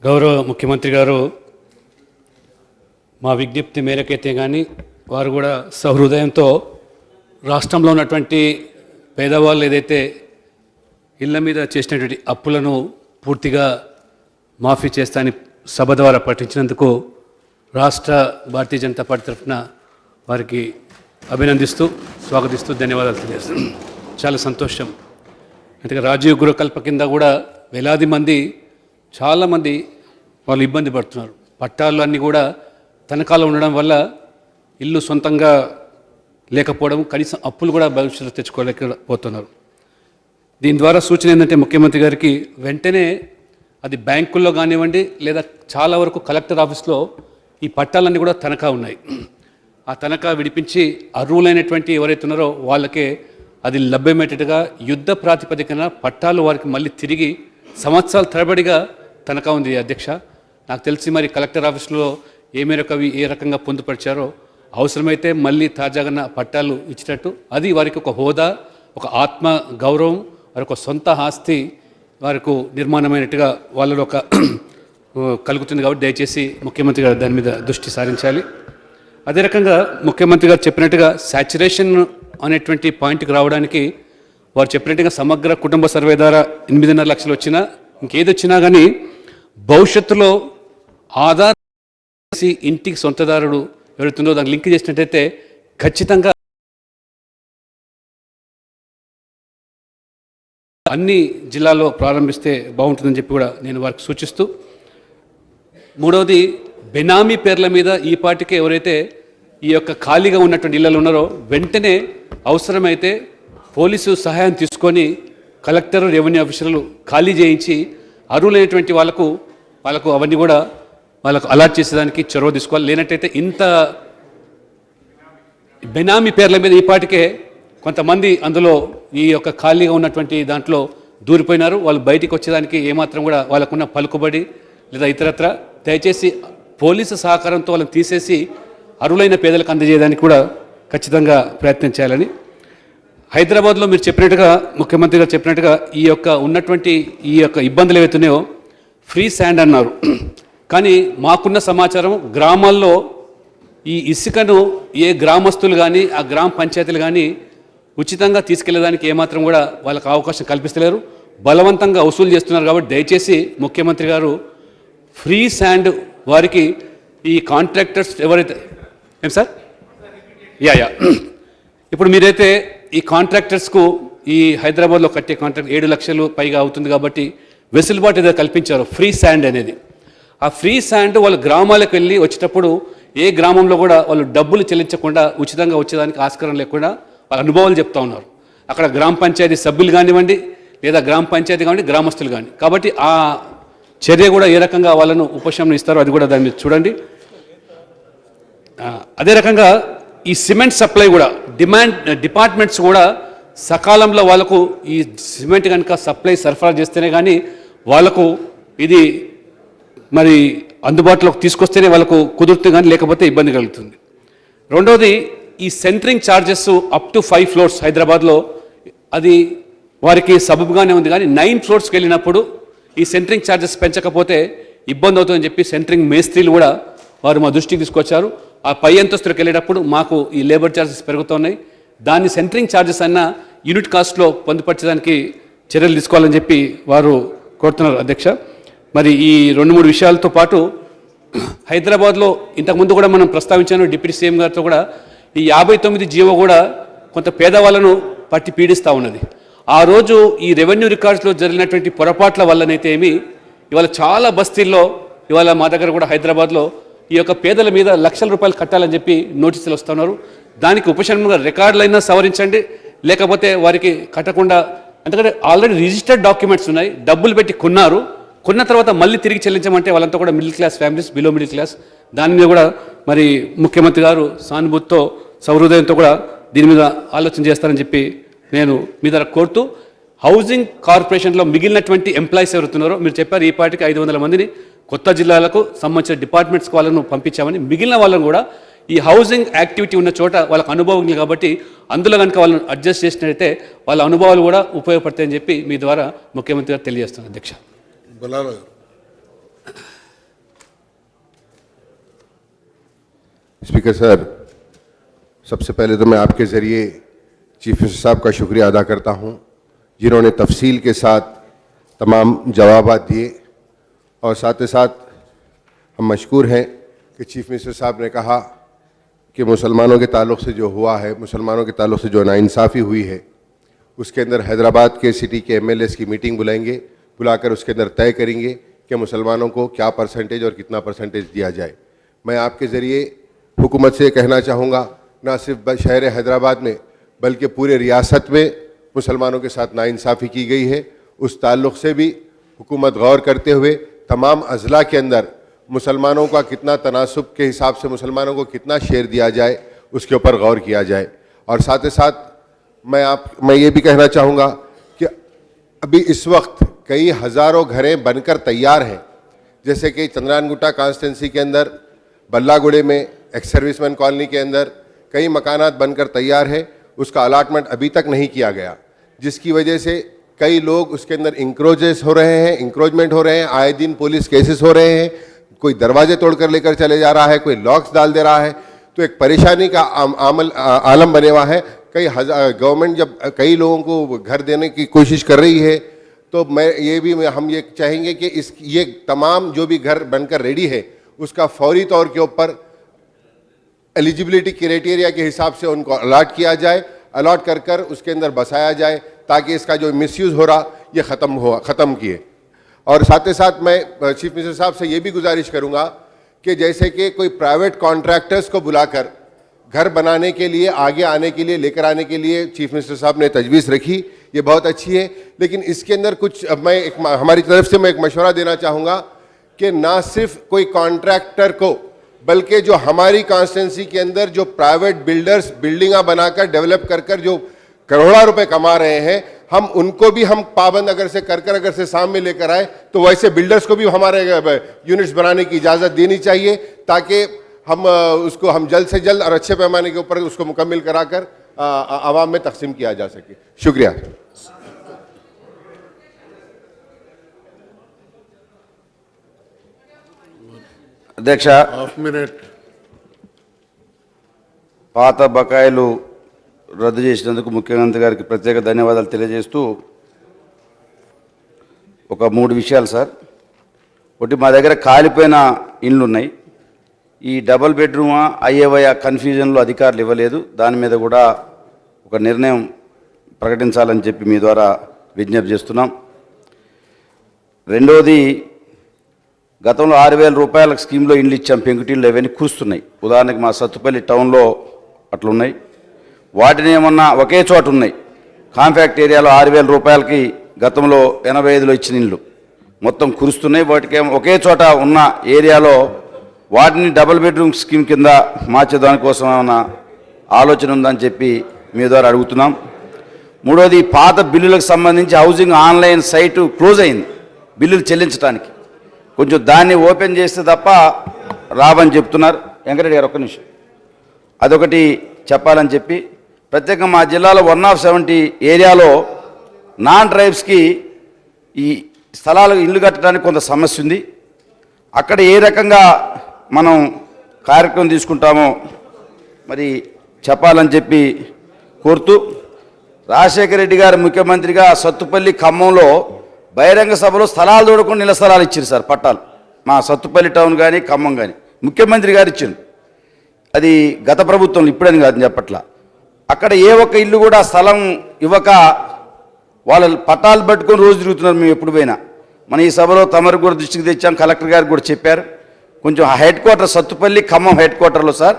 గౌరవ ముఖ్యమంత్రి గారు మా విజ్ఞప్తి మేరకైతే కానీ వారు కూడా సహృదయంతో రాష్ట్రంలో ఉన్నటువంటి పేదవాళ్ళు ఏదైతే ఇళ్ల మీద చేసినటువంటి అప్పులను పూర్తిగా మాఫీ చేస్తానని సభ ద్వారా ప్రకటించినందుకు రాష్ట్ర భారతీయ జనతా పార్టీ తరఫున వారికి అభినందిస్తూ స్వాగతిస్తూ ధన్యవాదాలు తెలియజేస్తున్నాను. చాలా సంతోషం. అందుకే రాజీవ్ గృహకల్ప కింద కూడా వేలాది మంది చాలామంది వాళ్ళు ఇబ్బంది పడుతున్నారు. పట్టాలు అన్నీ కూడా తనఖాలో ఉండడం వల్ల ఇల్లు సొంతంగా లేకపోవడం, కనీసం అప్పులు కూడా భవిష్యత్తులో తెచ్చుకోలేకపోతున్నారు. దీని ద్వారా సూచన ఏంటంటే ముఖ్యమంత్రి గారికి వెంటనే అది బ్యాంకుల్లో కానివ్వండి లేదా చాలా వరకు కలెక్టర్ ఆఫీస్లో ఈ పట్టాలన్నీ కూడా తనఖా ఉన్నాయి. ఆ తనఖా విడిపించి అర్హులైనటువంటి ఎవరైతే ఉన్నారో వాళ్ళకే అది లభ్యమయ్యేటట్టుగా యుద్ధ ప్రాతిపదికన పట్టాలు వారికి మళ్ళీ తిరిగి సంవత్సరాల తరబడిగా తనఖా ఉంది. అధ్యక్ష, నాకు తెలిసి మరి కలెక్టర్ ఆఫీస్లో ఏ మేరకు అవి ఏ రకంగా పొందుపరిచారో అవసరమైతే మళ్ళీ తాజాగా పట్టాలు ఇచ్చినట్టు అది వారికి ఒక హోదా, ఒక ఆత్మ గౌరవం, వారికి ఒక సొంత ఆస్తి వారికి నిర్మాణమైనట్టుగా వాళ్ళలో ఒక కలుగుతుంది. కాబట్టి దయచేసి ముఖ్యమంత్రి గారు దాని మీద దృష్టి సారించాలి. అదే రకంగా ముఖ్యమంత్రి గారు చెప్పినట్టుగా శాచురేషన్ అనేటువంటి పాయింట్కి రావడానికి వారు చెప్పినట్టుగా సమగ్ర కుటుంబ సర్వే ద్వారా 8.5 లక్షలు వచ్చినా ఇంకేది వచ్చినా కానీ భవిష్యత్తులో ఆధార్ ఇంటికి సొంతదారుడు ఎవరుతుందో దానికి లింక్ చేసినట్టయితే ఖచ్చితంగా అన్ని జిల్లాల్లో ప్రారంభిస్తే బాగుంటుందని చెప్పి కూడా నేను వారికి సూచిస్తూ, మూడవది బెనామీ పేర్ల మీద ఈ పార్టీకి ఎవరైతే ఈ యొక్క ఖాళీగా ఉన్నటువంటి ఇళ్లలో ఉన్నారో వెంటనే అవసరమైతే పోలీసు సహాయం తీసుకొని కలెక్టర్, రెవెన్యూ ఆఫీసర్లు ఖాళీ చేయించి అర్హులైనటువంటి వాళ్ళకు అవన్నీ కూడా వాళ్ళకు అలాట్ చేసేదానికి చొరవ తీసుకోవాలి. లేనట్టయితే ఇంత బెనామీ పేర్ల మీద ఈ పాటికే కొంతమంది అందులో ఈ యొక్క ఖాళీగా ఉన్నటువంటి దాంట్లో దూరిపోయినారు. వాళ్ళు బయటికి వచ్చేదానికి ఏమాత్రం కూడా వాళ్ళకున్న పలుకుబడి లేదా ఇతరత్ర, దయచేసి పోలీసు సహకారంతో వాళ్ళని తీసేసి అర్హులైన పేదలకు అందజేయడానికి కూడా ఖచ్చితంగా ప్రయత్నం చేయాలని. హైదరాబాద్లో మీరు చెప్పినట్టుగా ముఖ్యమంత్రి గారు చెప్పినట్టుగా ఈ యొక్క ఉన్నటువంటి ఈ యొక్క ఇబ్బందులు ఏవైతున్నాయో ఫ్రీ శాండ్ అన్నారు. కానీ మాకున్న సమాచారం గ్రామాల్లో ఈ ఇసుకను ఏ గ్రామస్తులు కానీ ఆ గ్రామ పంచాయతీలు కానీ ఉచితంగా తీసుకెళ్లేదానికి ఏమాత్రం కూడా వాళ్ళకి అవకాశం కల్పిస్తలేరు, బలవంతంగా వసూలు చేస్తున్నారు. కాబట్టి దయచేసి ముఖ్యమంత్రి గారు ఫ్రీ శాండ్ వారికి ఈ కాంట్రాక్టర్స్ ఎవరైతే ఏం సార్ యా ఇప్పుడు మీరైతే ఈ కాంట్రాక్టర్స్కు ఈ హైదరాబాద్లో కట్టే కాంట్రాక్ట్ 7 లక్షలు పైగా అవుతుంది కాబట్టి వెసులుబాటు ఏదో కల్పించారు ఫ్రీ శాండ్ అనేది. ఆ ఫ్రీ శాండ్ వాళ్ళు గ్రామాలకు వెళ్ళి వచ్చేటప్పుడు ఏ గ్రామంలో కూడా వాళ్ళు డబ్బులు చెల్లించకుండా ఉచితంగా వచ్చేదానికి ఆస్కారం లేకుండా వాళ్ళ అనుభవాలు చెప్తా ఉన్నారు. అక్కడ గ్రామ పంచాయతీ సభ్యులు కానివ్వండి లేదా గ్రామ పంచాయతీ కానివ్వండి గ్రామస్తులు కానీ. కాబట్టి ఆ చర్య కూడా ఏ రకంగా వాళ్ళను ఉపశమనం ఇస్తారో అది కూడా దాని మీద చూడండి. అదే రకంగా ఈ సిమెంట్ సప్లై కూడా డిపార్ట్మెంట్స్ కూడా సకాలంలో వాళ్ళకు ఈ సిమెంట్ కనుక సప్లై సరఫరా చేస్తేనే కానీ వాళ్ళకు ఇది మరి అందుబాటులోకి తీసుకొస్తేనే వాళ్ళకు కుదురుతుంది, కానీ లేకపోతే ఇబ్బంది కలుగుతుంది. రెండవది ఈ centering charges up to 5 floors హైదరాబాద్లో అది వారికి సబబుగానే ఉంది. కానీ 9 ఫ్లోర్స్కి వెళ్ళినప్పుడు ఈ సెంటరింగ్ ఛార్జెస్ పెంచకపోతే ఇబ్బంది అవుతుందని చెప్పి సెంటరింగ్ మేస్త్రీలు కూడా వారు మా దృష్టికి తీసుకొచ్చారు. ఆ పై అంతస్తులకు వెళ్ళేటప్పుడు మాకు ఈ లేబర్ ఛార్జెస్ పెరుగుతున్నాయి, దాన్ని సెంటరింగ్ ఛార్జెస్ అన్న యూనిట్ కాస్ట్లో పొందుపరచడానికి చర్యలు తీసుకోవాలని చెప్పి వారు కోరుతున్నారు. అధ్యక్ష, మరి ఈ 2-3 విషయాలతో పాటు హైదరాబాద్లో ఇంతకుముందు కూడా మనం ప్రస్తావించాను డిప్యూటీ సీఎం గారితో కూడా, ఈ 59 జీవో కూడా కొంత పేదవాళ్ళను పట్టి పీడిస్తూ ఉన్నది. ఆ రోజు ఈ రెవెన్యూ రికార్డ్స్లో జరిగినటువంటి పొరపాట్ల వల్లనైతే ఇవాళ చాలా బస్తీల్లో ఇవాళ మా దగ్గర కూడా హైదరాబాద్లో ఈ యొక్క పేదల మీద లక్షల రూపాయలు కట్టాలని చెప్పి నోటీసులు వస్తున్నారు. దానికి ఉపశమనంగా రికార్డులైనా సవరించండి, లేకపోతే వారికి కట్టకుండా, ఎందుకంటే ఆల్రెడీ రిజిస్టర్డ్ డాక్యుమెంట్స్ ఉన్నాయి, డబ్బులు పెట్టి కొన్న తర్వాత మళ్ళీ తిరిగి చెల్లించమంటే వాళ్ళంతా కూడా middle class families, below middle class. దాని మీద కూడా మరి ముఖ్యమంత్రి గారు సానుభూతితో సహృదయంతో కూడా దీని మీద ఆలోచన చేస్తారని చెప్పి నేను మీ దగ్గర కోరుతూ, హౌసింగ్ కార్పొరేషన్లో మిగిలినటువంటి ఎంప్లాయీస్ ఎవరుతున్నారో మీరు చెప్పారు ఈ పార్టీకి 500 మందిని కొత్త జిల్లాలకు సంబంధించిన డిపార్ట్మెంట్స్కి వాళ్ళను పంపించామని, మిగిలిన వాళ్ళను కూడా ఈ హౌసింగ్ యాక్టివిటీ ఉన్న చోట వాళ్ళకు అనుభవం కాబట్టి అందులో కనుక వాళ్ళని అడ్జస్ట్ చేసినట్టయితే వాళ్ళ అనుభవాలు కూడా ఉపయోగపడతాయని చెప్పి మీ ద్వారా ముఖ్యమంత్రి గారు తెలియజేస్తున్నారు. అధ్యక్ష. स्पीकर सर, सबसे पहले तो मैं आपके ज़रिए चीफ मिनिस्टर साहब का शुक्रिया अदा करता हूं, जिन्होंने तफसील के साथ तमाम जवाब दिए। और साथ ही साथ हम मशकूर हैं कि चीफ मिनिस्टर साहब ने कहा कि मुसलमानों के ताल्लुक़ से जो हुआ है, मुसलमानों के ताल्लुक़ से जो नाइंसाफ़ी हुई है, उसके अंदर हैदराबाद के सिटी के MLAs की मीटिंग बुलाकर उसके अंदर तय करेंगे कि मुसलमानों को क्या परसेंटेज और कितना परसेंटेज दिया जाए। मैं आपके ज़रिए हुकूमत से कहना चाहूँगा, ना सिर्फ शहर हैदराबाद में बल्कि पूरे रियासत में मुसलमानों के साथ नाइंसाफ़ी की गई है। उस ताल्लुक़ से भी हुकूमत गौर करते हुए तमाम अज़ला के अंदर मुसलमानों का कितना तनासुब के हिसाब से मुसलमानों को कितना शेयर दिया जाए, उसके ऊपर गौर किया जाए। और साथ ही साथ मैं ये भी कहना चाहूँगा कि अभी इस वक्त कई हज़ारों घरें बनकर तैयार हैं, जैसे कि चंद्रानगुट्टा कॉन्स्टिट्यूंसी के अंदर, बल्लागुड़े में, एक्स सर्विसमैन कॉलोनी के अंदर कई मकानात बनकर तैयार है। उसका अलाटमेंट अभी तक नहीं किया गया, जिसकी वजह से कई लोग उसके अंदर इंक्रोचमेंट हो रहे हैं। आए दिन पुलिस केसेस हो रहे हैं, कोई दरवाजे तोड़कर लेकर चले जा रहा है, कोई लॉक्स डाल दे रहा है। तो एक परेशानी का आलम बने हुआ है। गवर्नमेंट जब कई लोगों को घर देने की कोशिश कर रही है, तो हम ये चाहेंगे कि ये तमाम जो भी घर बनकर रेडी है, उसका फौरी तौर के ऊपर एलिजिबिलिटी क्राइटेरिया के हिसाब से उनको अलॉट किया जाए, अलॉट कर उसके अंदर बसाया जाए, ताकि इसका जो मिसयूज़ हो रहा ये ख़त्म किए। और साथ ही साथ मैं चीफ मिनिस्टर साहब से ये भी गुजारिश करूँगा कि जैसे कि कोई प्राइवेट कॉन्ट्रैक्टर्स को बुलाकर घर बनाने के लिए आगे आने के लिए लेकर आने के लिए चीफ मिनिस्टर साहब ने तजवीज़ रखी, ये बहुत अच्छी है। लेकिन इसके अंदर कुछ हमारी तरफ से मैं एक मशवरा देना चाहूँगा कि ना सिर्फ कोई कॉन्ट्रैक्टर को, बल्कि जो हमारी कॉन्स्टिट्यूंसी के अंदर जो प्राइवेट बिल्डर्स बिल्डिंगा बनाकर डेवलप कर जो करोड़ों रुपए कमा रहे हैं, हम उनको भी हम पाबंद अगर से सामने लेकर आए, तो वैसे बिल्डर्स को भी हमारे यूनिट्स बनाने की इजाज़त देनी चाहिए, ताकि हम जल्द से जल्द और अच्छे पैमाने के ऊपर उसको मुकम्मल कराकर आवाम में तकसीम किया जा सके। शुक्रिया। అధ్యక్ష, పాత బకాయిలు రద్దు చేసినందుకు ముఖ్యమంత్రి గారికి ప్రత్యేక ధన్యవాదాలు తెలియజేస్తూ ఒక 3 విషయాలు సార్. ఒకటి, మా దగ్గర కాలిపోయిన ఇండ్లు ఉన్నాయి. ఈ డబుల్ బెడ్రూమా అయ్యేవయ్యా కన్ఫ్యూజన్లో అధికారులు ఇవ్వలేదు. దాని మీద కూడా ఒక నిర్ణయం ప్రకటించాలని చెప్పి మీ ద్వారా విజ్ఞప్తి చేస్తున్నాం. రెండోది, గతంలో 6,000 రూపాయల స్కీమ్లో ఇండ్లు ఇచ్చాం, పెంకుటిళ్ళు అవన్నీ కూస్తున్నాయి. ఉదాహరణకి మా సత్తుపల్లి టౌన్లో అట్లున్నాయి. వాటిని ఏమన్నా ఒకే చోట ఉన్నాయి. కాంపాక్ట్ ఏరియాలో 6,000 రూపాయలకి గతంలో 85లో ఇచ్చిన ఇండ్లు మొత్తం కురుస్తున్నాయి. వాటికి ఒకే చోట ఉన్న ఏరియాలో వాటిని డబుల్ బెడ్రూమ్ స్కీమ్ కింద మార్చే దానికోసం ఏమన్నా ఆలోచన ఉందని చెప్పి మీ ద్వారా అడుగుతున్నాం. మూడోది, పాత బిల్లులకు సంబంధించి హౌసింగ్ ఆన్లైన్ సైటు క్లోజ్ అయింది బిల్లులు చెల్లించడానికి. కొంచెం దాన్ని ఓపెన్ చేస్తే తప్ప రావని చెప్తున్నారు. వెంకటరెడ్డి గారు ఒక్క నిమిషం, అదొకటి చెప్పాలని చెప్పి, ప్రత్యేకంగా మా జిల్లాలో 170 ఏరియాలో నాన్ ట్రైబ్స్కి ఈ స్థలాలు ఇల్లు కట్టడానికి కొంత సమస్య ఉంది. అక్కడ ఏ రకంగా మనం కార్యక్రమం తీసుకుంటామో మరి చెప్పాలని చెప్పి కోరుతూ, రాజశేఖర రెడ్డి గారు ముఖ్యమంత్రిగా సత్తుపల్లి, ఖమ్మంలో బహిరంగ సభలో స్థలాలు చూడకుండా ఇళ్ల స్థలాలు ఇచ్చారు సార్, పట్టాలు. మా సత్తుపల్లి టౌన్ కానీ ఖమ్మం కానీ ముఖ్యమంత్రి గారు ఇచ్చారు. అది గత ప్రభుత్వం, ఇప్పుడని కాదు చెప్పట్లా. అక్కడ ఏ ఒక్క ఇల్లు కూడా స్థలం ఇవ్వక వాళ్ళ పట్టాలు పట్టుకొని రోజు తిరుగుతున్నారు. మేము ఎప్పుడు పోయినా మన ఈ సభలో తమరు కూడా దృష్టికి తెచ్చాం, కలెక్టర్ గారికి కూడా చెప్పారు. కొంచెం head quarter Sathupalli, Khammam head క్వార్టర్లో సార్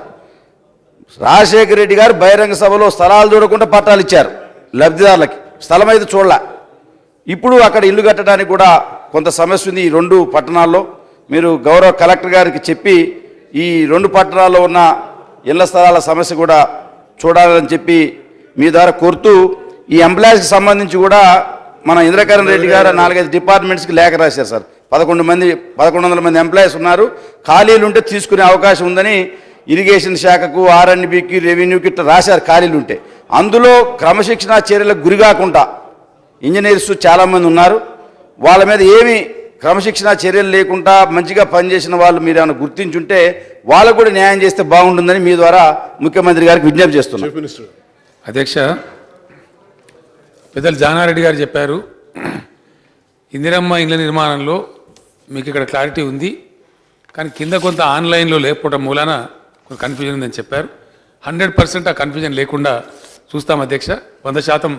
రాజశేఖర రెడ్డి గారు బహిరంగ సభలో స్థలాలు చూడకుండా పట్టాలు ఇచ్చారు లబ్ధిదారులకి, స్థలం అయితే చూడలే. ఇప్పుడు అక్కడ ఇల్లు కట్టడానికి కూడా కొంత సమస్య ఉంది. ఈ 2 పట్టణాల్లో మీరు గౌరవ కలెక్టర్ గారికి చెప్పి ఈ 2 పట్టణాల్లో ఉన్న ఇళ్ల స్థలాల సమస్య కూడా చూడాలని చెప్పి మీ ద్వారా కోరుతూ, ఈ ఎంప్లాయీస్కి సంబంధించి కూడా మన ఇంద్రకరణ్ రెడ్డి గారు 4-5 డిపార్ట్మెంట్స్కి లేఖ రాశారు సార్. 1100 మంది ఎంప్లాయీస్ ఉన్నారు, ఖాళీలు ఉంటే తీసుకునే అవకాశం ఉందని ఇరిగేషన్ శాఖకు, R&Bకి, రెవెన్యూకి ఇట్లా రాశారు ఖాళీలు ఉంటే. అందులో క్రమశిక్షణా చర్యలకు గురి కాకుండా ఇంజనీర్స్ చాలామంది ఉన్నారు. వాళ్ళ మీద ఏమి క్రమశిక్షణ చర్యలు లేకుండా మంచిగా పనిచేసిన వాళ్ళు మీరు ఏమైనా గుర్తించుంటే వాళ్ళకు కూడా న్యాయం చేస్తే బాగుంటుందని మీ ద్వారా ముఖ్యమంత్రి గారికి విజ్ఞప్తి చేస్తున్నాను. అధ్యక్ష, పెద్దలు జానారెడ్డి గారు చెప్పారు, ఇందిరమ్మ ఇళ్ల నిర్మాణంలో మీకు ఇక్కడ క్లారిటీ ఉంది, కానీ కింద కొంత ఆన్లైన్లో లేకపోవడం మూలాన కొంత కన్ఫ్యూజన్ ఉందని చెప్పారు. 100% ఆ కన్ఫ్యూజన్ లేకుండా చూస్తాం అధ్యక్ష. 100%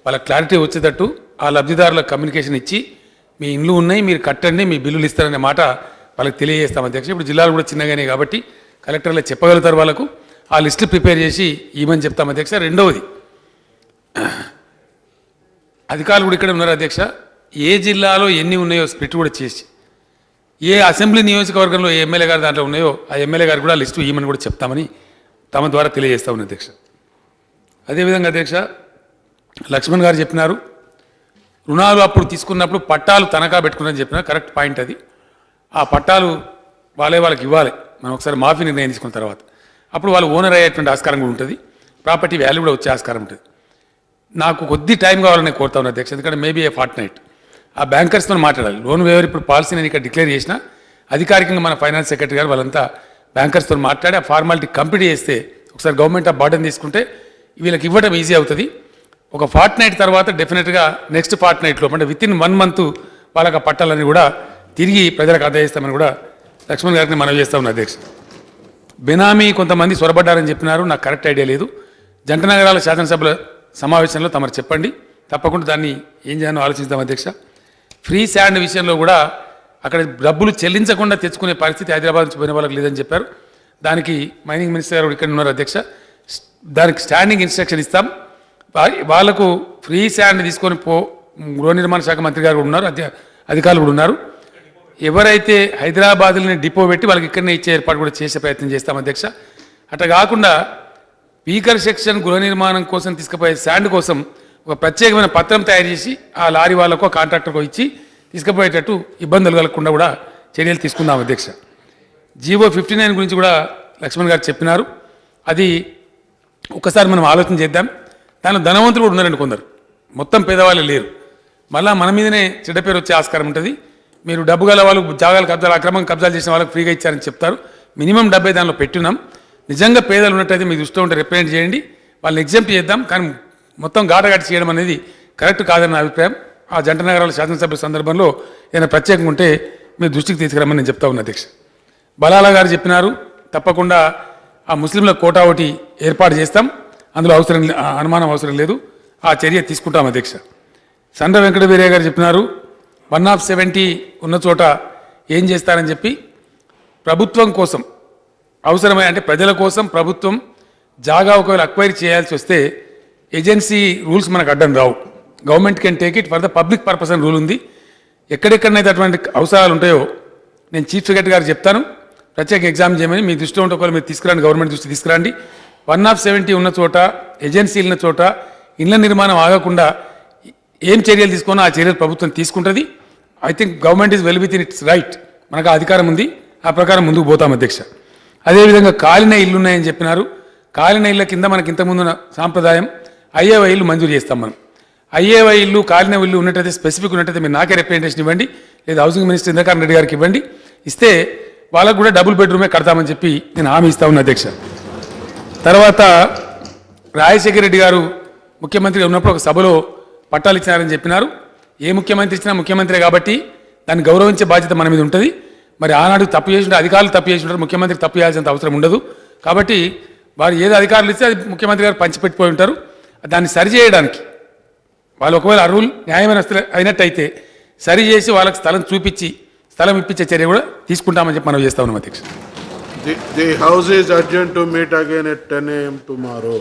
వాళ్ళ క్లారిటీ వచ్చేటట్టు ఆ లబ్ధిదారులకు కమ్యూనికేషన్ ఇచ్చి మీ ఇండ్లు ఉన్నాయి, మీరు కట్టండి, మీ బిల్లులు ఇస్తారనే మాట వాళ్ళకి తెలియజేస్తాం అధ్యక్ష. ఇప్పుడు జిల్లాలు కూడా చిన్నగానే కాబట్టి కలెక్టర్లు చెప్పగలుగుతారు, వాళ్ళకు ఆ లిస్టు ప్రిపేర్ చేసి ఇవ్వమని చెప్తాం అధ్యక్ష. రెండవది, అధికారులు కూడా ఇక్కడ ఉన్నారు అధ్యక్ష, ఏ జిల్లాలో ఎన్ని ఉన్నాయో స్ప్లిట్ కూడా చేసి, ఏ అసెంబ్లీ నియోజకవర్గంలో ఏ ఎమ్మెల్యే గారు దాంట్లో ఉన్నాయో ఆ ఎమ్మెల్యే గారు కూడా లిస్టు ఇవ్వమని కూడా చెప్తామని తమ ద్వారా తెలియజేస్తా ఉన్నా అధ్యక్ష. అదేవిధంగా అధ్యక్ష, లక్ష్మణ్ గారు చెప్పినారు, రుణాలు అప్పుడు తీసుకున్నప్పుడు పట్టాలు తనఖా పెట్టుకున్నారని చెప్పినారు. కరెక్ట్ పాయింట్ అది. ఆ పట్టాలు వాళ్ళకి ఇవ్వాలి మనం ఒకసారి మాఫీ నిర్ణయం తీసుకున్న తర్వాత. అప్పుడు వాళ్ళు ఓనర్ అయ్యేటువంటి ఆస్కారం కూడా ఉంటుంది, ప్రాపర్టీ వాల్యూ కూడా వచ్చే ఆస్కారం ఉంటుంది. నాకు కొద్ది టైం కావాలని కోరుతా ఉన్నా అధ్యక్ష, ఎందుకంటే మేబీ ఏ ఫార్ట్నైట్ ఆ బ్యాంకర్స్తో మాట్లాడాలి. లోన్ వేవర్ ఇప్పుడు పాలసీ నేను ఇక్కడ డిక్లేర్ చేసిన, అధికారికంగా మన ఫైనాన్స్ సెక్రటరీ గారు వాళ్ళంతా బ్యాంకర్స్తో మాట్లాడి ఆ ఫార్మాలిటీ కంప్లీట్ చేస్తే ఒకసారి గవర్నమెంట్ ఆ బార్డన్ తీసుకుంటే వీళ్ళకి ఇవ్వడం ఈజీ అవుతుంది. ఒక ఫార్ట్నైట్ తర్వాత డెఫినెట్గా నెక్స్ట్ ఫార్ట్నైట్లో అంటే వితిన్ 1 month వాళ్ళకి ఆ పట్టాలని కూడా తిరిగి ప్రజలకు అందజేస్తామని కూడా లక్ష్మణ్ గారిని మనవి చేస్తా ఉన్నా అధ్యక్ష. బెనామీ కొంతమంది సొరబడ్డారని చెప్పినారు, నాకు కరెక్ట్ ఐడియా లేదు. జంట నగరాల శాసనసభల సమావేశంలో తమరు చెప్పండి, తప్పకుండా దాన్ని ఏం చేయాలో ఆలోచిస్తాం అధ్యక్ష. ఫ్రీ శాండ్ విషయంలో కూడా అక్కడ డబ్బులు చెల్లించకుండా తెచ్చుకునే పరిస్థితి హైదరాబాద్ నుంచి పోయిన వాళ్ళకి లేదని చెప్పారు. దానికి మైనింగ్ మినిస్టర్ గారు ఇక్కడ ఉన్నారు అధ్యక్ష, దానికి స్టాండింగ్ ఇన్స్ట్రక్షన్ ఇస్తాం. వాళ్లకు ఫ్రీ శాండ్ తీసుకొని గృహ నిర్మాణ శాఖ మంత్రి గారు కూడా ఉన్నారు, అధికారులు కూడా ఉన్నారు. ఎవరైతే హైదరాబాద్లోని డిపో పెట్టి వాళ్ళకి ఇక్కడనే ఇచ్చే ఏర్పాటు కూడా చేసే ప్రయత్నం చేస్తాం అధ్యక్ష. అట్లా కాకుండా స్పీకర్ సెక్షన్ గృహ నిర్మాణం కోసం తీసుకుపోయే శాండ్ కోసం ఒక ప్రత్యేకమైన పత్రం తయారు చేసి ఆ లారీ వాళ్ళకో కాంట్రాక్టర్కో ఇచ్చి తీసుకుపోయేటట్టు ఇబ్బందులు కలగకుండా కూడా చర్యలు తీసుకుందాం అధ్యక్ష. జీవో 59 గురించి కూడా లక్ష్మణ్ గారు చెప్పినారు, అది ఒక్కసారి మనం ఆలోచన చేద్దాం. దానిలో ధనవంతులు కూడా ఉన్నారండి కొందరు, మొత్తం పేదవాళ్ళు లేరు. మళ్ళీ మన మీదనే చెడ్డ పేరు వచ్చే ఆస్కారం ఉంటుంది. మీరు డబ్బు గల వాళ్ళు జాగాలు కబ్జాలు అక్రమంగా కబ్జాలు చేసిన వాళ్ళకి ఫ్రీగా ఇచ్చారని చెప్తారు. మినిమం 70 దానిలో పెట్టున్నాం. నిజంగా పేదలు ఉన్నట్టయితే మీ దృష్టిలో ఉంటే రిప్రజెంట్ చేయండి, వాళ్ళని ఎగ్జాంప్ట్ చేద్దాం. కానీ మొత్తం ఘాటఘాటి చేయడం అనేది కరెక్ట్ కాదని నా అభిప్రాయం. ఆ జంట నగరాల శాసనసభ్యుల సందర్భంలో ఏదైనా ప్రత్యేకంగా ఉంటే మీ దృష్టికి తీసుకురమ్మని నేను చెప్తా ఉన్నా అధ్యక్ష. బలాలా గారు చెప్పినారు, తప్పకుండా ఆ ముస్లింల కోటా ఒకటి ఏర్పాటు చేస్తాం, అందులో అనుమానం అవసరం లేదు, ఆ చర్య తీసుకుంటాం అధ్యక్ష. సండ్ర వెంకట వీరయ్య గారు చెప్పినారు 1/70 ఉన్న చోట ఏం చేస్తారని చెప్పి, ప్రభుత్వం కోసం అవసరమై అంటే ప్రజల కోసం ప్రభుత్వం జాగా ఒకవేళ అక్వైరీ చేయాల్సి వస్తే ఏజెన్సీ రూల్స్ మనకు అడ్డం రావు. Government can take it for the public purpose అని రూల్ ఉంది. ఎక్కడెక్కడనైతే అటువంటి అవసరాలు ఉంటాయో నేను చీఫ్ సెక్రటరీ గారు చెప్తాను, ప్రత్యేక ఎగ్జామ్ చేయమని. మీ దృష్టిలో ఉంటే ఒకవేళ మీరు తీసుకురండి, గవర్నమెంట్ దృష్టి తీసుకురండి. 1/70 ఉన్న చోట, ఏజెన్సీలు ఉన్న చోట ఇళ్ల నిర్మాణం ఆగకుండా ఏం చర్యలు తీసుకోనో ఆ చర్యలు ప్రభుత్వం తీసుకుంటుంది. I think government is well with in it's right, మనకు ఆ అధికారం ఉంది, ఆ ప్రకారం ముందుకు పోతాం అధ్యక్ష. అదేవిధంగా కాలిన ఇల్లు ఉన్నాయని చెప్పినారు. కాలిన ఇళ్ళ కింద మనకి ఇంతకుముందు సాంప్రదాయం అయ్యేవై ఇల్లు మంజూరు చేస్తాం మనం. అయ్యేవై ఇల్లు కాలిన ఇల్లు ఉన్నట్టయితే స్పెసిఫిక్ ఉన్నట్టయితే మీరు నాకే రిప్రజెంటేషన్ ఇవ్వండి, లేదా హౌసింగ్ మినిస్టర్ ఇంద్రకరణ్ రెడ్డి గారికి ఇవ్వండి. ఇస్తే వాళ్ళకు కూడా డబుల్ బెడ్రూమే కడతామని చెప్పి నేను హామీ ఇస్తా ఉన్నా అధ్యక్ష. తర్వాత రాజశేఖర రెడ్డి గారు ముఖ్యమంత్రిగా ఉన్నప్పుడు ఒక సభలో పట్టాలు ఇచ్చినారని చెప్పినారు. ఏ ముఖ్యమంత్రి ఇచ్చినా ముఖ్యమంత్రి కాబట్టి దాన్ని గౌరవించే బాధ్యత మన మీద ఉంటుంది. మరి ఆనాడు తప్పు చేసి ఉంటే అధికారులు తప్పు చేసి ఉంటారు, ముఖ్యమంత్రి తప్పు చేయాల్సినంత అవసరం ఉండదు. కాబట్టి వారు ఏది అధికారులు ఇస్తే అది ముఖ్యమంత్రి గారు పంచిపెట్టిపోయి ఉంటారు. దాన్ని సరిచేయడానికి వాళ్ళు ఒకవేళ రూల్ న్యాయమైన అయినట్టయితే సరి చేసి వాళ్ళకి స్థలం చూపించి స్థలం ఇప్పించే చర్య కూడా తీసుకుంటామని చెప్పి మనం చేస్తా ఉన్నాం అధ్యక్ష. The house is urgent to meet again at 10 a.m. tomorrow.